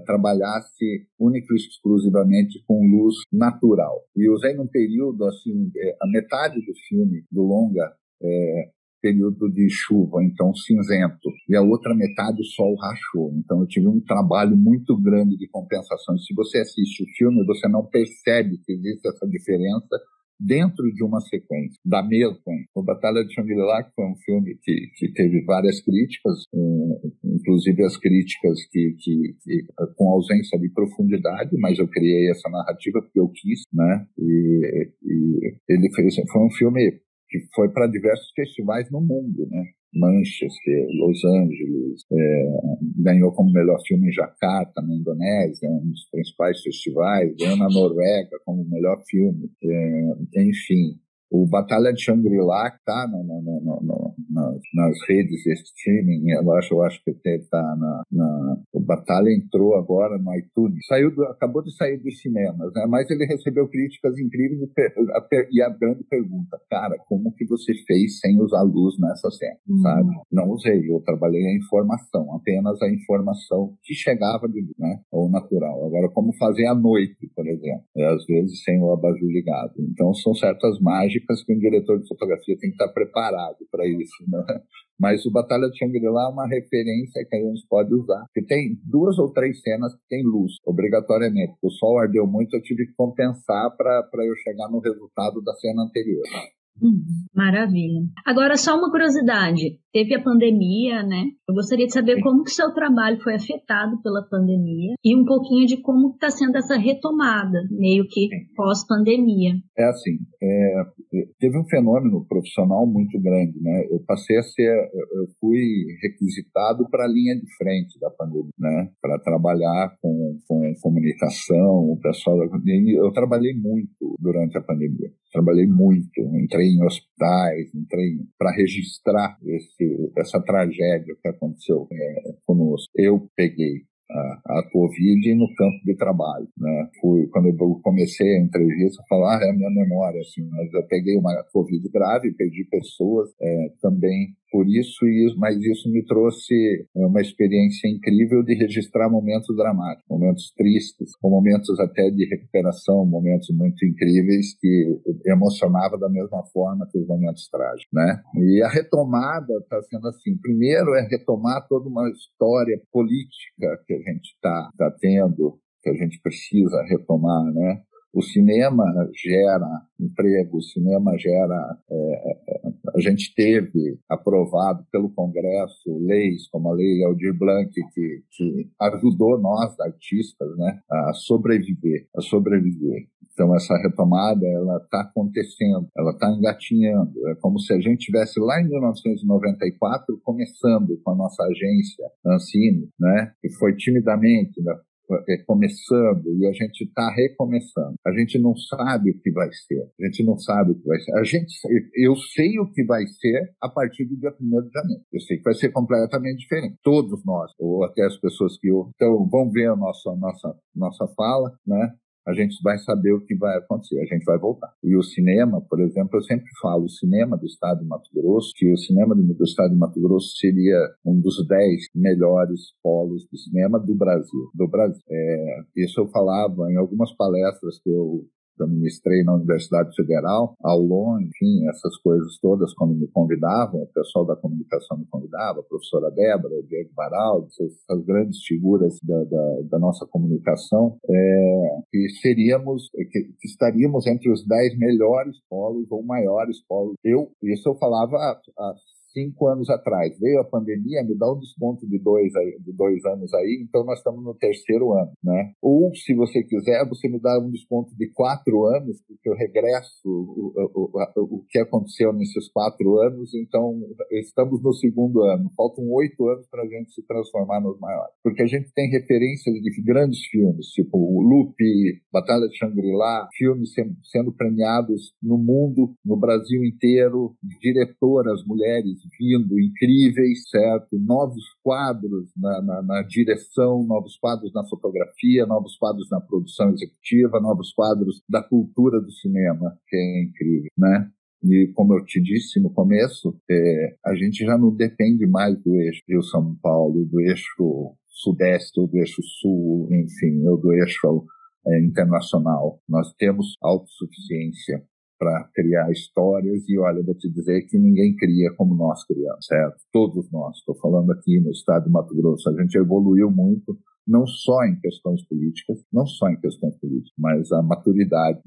trabalhasse única e exclusivamente com luz natural. E usei num período, assim, a metade do filme, do longa, período de chuva, então cinzento, e a outra metade o sol rachou. Então eu tive um trabalho muito grande de compensação. Se você assiste o filme, você não percebe que existe essa diferença dentro de uma sequência, da mesma. O Batalha de Shangri-La, que foi um filme que teve várias críticas, inclusive as críticas que com ausência de profundidade, mas eu criei essa narrativa porque eu quis, né? E ele foi um filme que foi para diversos festivais no mundo, né? Manchester, Los Angeles, ganhou como melhor filme em Jakarta, na Indonésia, um dos principais festivais, ganhou na Noruega como melhor filme, enfim. O Batalha de Shangri-La está nas redes de streaming, eu acho que está o Batalha entrou agora no iTunes, acabou de sair dos cinemas, né? Mas ele recebeu críticas incríveis e a grande pergunta, cara, como que você fez sem usar luz nessa cena, sabe? Não usei, eu trabalhei a informação, apenas a informação que chegava de luz, né? Ou natural. Agora, como fazer à noite, por exemplo, às vezes sem o abajur ligado. Então, são certas mágicas que um diretor de fotografia tem que estar preparado para isso, né? Mas o Batalha de Shangri-La é uma referência que a gente pode usar. Porque tem 2 ou 3 cenas que tem luz, obrigatoriamente. O sol ardeu muito, eu tive que compensar para eu chegar no resultado da cena anterior. Maravilha. Agora, só uma curiosidade. teve a pandemia, né? Eu gostaria de saber como que o seu trabalho foi afetado pela pandemia e um pouquinho de como está sendo essa retomada, meio que pós-pandemia. É assim, teve um fenômeno profissional muito grande, né? Eu fui requisitado para a linha de frente da pandemia, né? Para trabalhar com comunicação, o pessoal da pandemia. Eu trabalhei muito durante a pandemia. Trabalhei muito, entrei em hospitais, para registrar essa tragédia que aconteceu conosco. Eu peguei a Covid no campo de trabalho, né? Quando eu comecei a entrevista, falar é a minha memória, assim, mas eu peguei uma Covid grave, perdi pessoas também por isso, mas isso me trouxe uma experiência incrível de registrar momentos dramáticos, momentos tristes, com momentos até de recuperação, momentos muito incríveis que emocionava da mesma forma que os momentos trágicos, né? E a retomada está sendo assim, primeiro é retomar toda uma história política que a gente está tendo, que a gente precisa retomar, né? O cinema gera emprego, o cinema gera... a gente teve aprovado pelo Congresso leis como a Lei Aldir Blanc, que ajudou nós, artistas, né, a sobreviver. Então, essa retomada, ela está acontecendo, ela está engatinhando. É como se a gente estivesse lá em 1994, começando com a nossa agência, Ancine, né, que foi timidamente, né, começando, e a gente está recomeçando. A gente não sabe o que vai ser. Eu sei o que vai ser a partir do dia 1º de janeiro. Eu sei que vai ser completamente diferente. Todos nós, ou até as pessoas que ouvem. Então, vão ver a nossa fala, né? A gente vai saber o que vai acontecer, a gente vai voltar. E o cinema, por exemplo, eu sempre falo, o cinema do Estado de Mato Grosso, que o cinema do Estado de Mato Grosso seria um dos 10 melhores polos de cinema do Brasil. Isso eu falava em algumas palestras que eu ministrei na Universidade Federal, Aulon, enfim, essas coisas todas, quando me convidavam, o pessoal da comunicação me convidava, a professora Débora, o Diego Baraldi, essas grandes figuras da nossa comunicação, que estaríamos entre os 10 melhores polos ou maiores polos. Isso eu falava há 5 anos atrás. Veio a pandemia, me dá um desconto de 2 anos aí, então nós estamos no 3º ano, né? Ou, se você quiser, você me dá um desconto de 4 anos, porque eu regresso o que aconteceu nesses 4 anos, então estamos no 2º ano. Faltam 8 anos para a gente se transformar nos maiores. Porque a gente tem referências de grandes filmes, tipo o Lupe, Batalha de Shangri-La, filmes sendo premiados no mundo, no Brasil inteiro, diretoras, mulheres vindo, incríveis, certo? Novos quadros na direção, novos quadros na fotografia, novos quadros na produção executiva, novos quadros da cultura do cinema, que é incrível, né? E, como eu te disse no começo, a gente já não depende mais do eixo Rio-São Paulo, do eixo Sudeste ou do eixo Sul, enfim, ou do eixo internacional. Nós temos autossuficiência para criar histórias e, olha, vou te dizer que ninguém cria como nós criamos, certo? Todos nós. Estou falando aqui no estado de Mato Grosso. A gente evoluiu muito, não só em questões políticas, mas a maturidade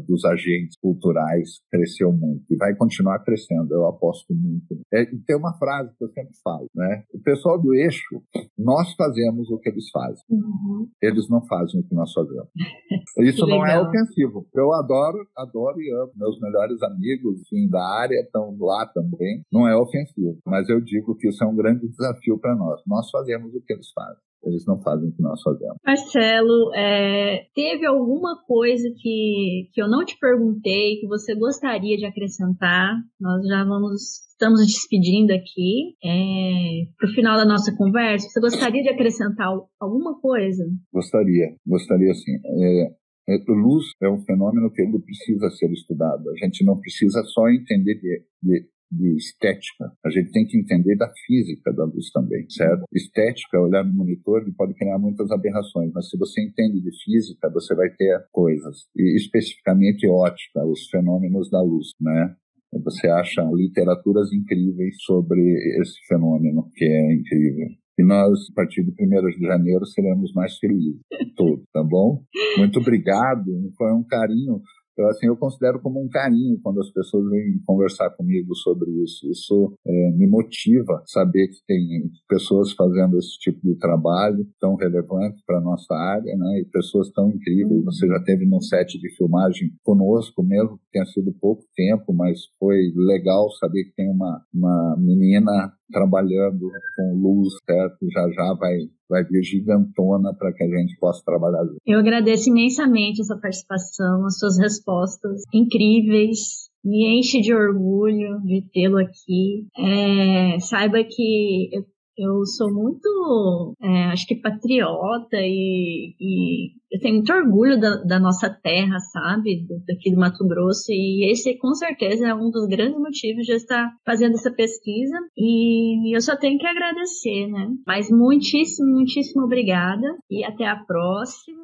dos agentes culturais cresceu muito e vai continuar crescendo, eu aposto muito. E tem uma frase que eu sempre falo, né? O pessoal do eixo, nós fazemos o que eles fazem. Uhum. Eles não fazem o que nós fazemos. Isso não é ofensivo. Eu adoro e amo. Meus melhores amigos, enfim, da área estão lá também. Não é ofensivo. Mas eu digo que isso é um grande desafio para nós. Nós fazemos o que eles fazem. Eles não fazem o que nós fazemos. Marcelo, teve alguma coisa que eu não te perguntei, que você gostaria de acrescentar? Nós já estamos nos despedindo aqui para o final da nossa conversa. Você gostaria de acrescentar alguma coisa? Gostaria sim. Luz é um fenômeno que ele precisa ser estudado. A gente não precisa só entender de estética, a gente tem que entender da física da luz também, certo? Estética, olhar no monitor, ele pode criar muitas aberrações, mas se você entende de física, você vai ter coisas, e especificamente ótica, os fenômenos da luz, né? Você acha literaturas incríveis sobre esse fenômeno, que é incrível. E nós, a partir de 1º de janeiro, seremos mais felizes. Todos, tá bom? Muito obrigado. Foi um carinho eu considero como um carinho quando as pessoas vêm conversar comigo sobre isso. Isso me motiva saber que tem pessoas fazendo esse tipo de trabalho tão relevante para a nossa área, né? E pessoas tão incríveis. Você já esteve num set de filmagem conosco, mesmo que tenha sido pouco tempo, mas foi legal saber que tem uma menina trabalhando com luz, certo? Já vai vir gigantona para que a gente possa trabalhar junto. Eu agradeço imensamente essa participação, as suas respostas incríveis. Me enche de orgulho de tê-lo aqui. Saiba que eu sou muito, acho que patriota e eu tenho muito orgulho da nossa terra, sabe? Daqui do Mato Grosso. E esse, com certeza, é um dos grandes motivos de eu estar fazendo essa pesquisa. E eu só tenho que agradecer, né? Mas muitíssimo, muitíssimo obrigada. E até a próxima.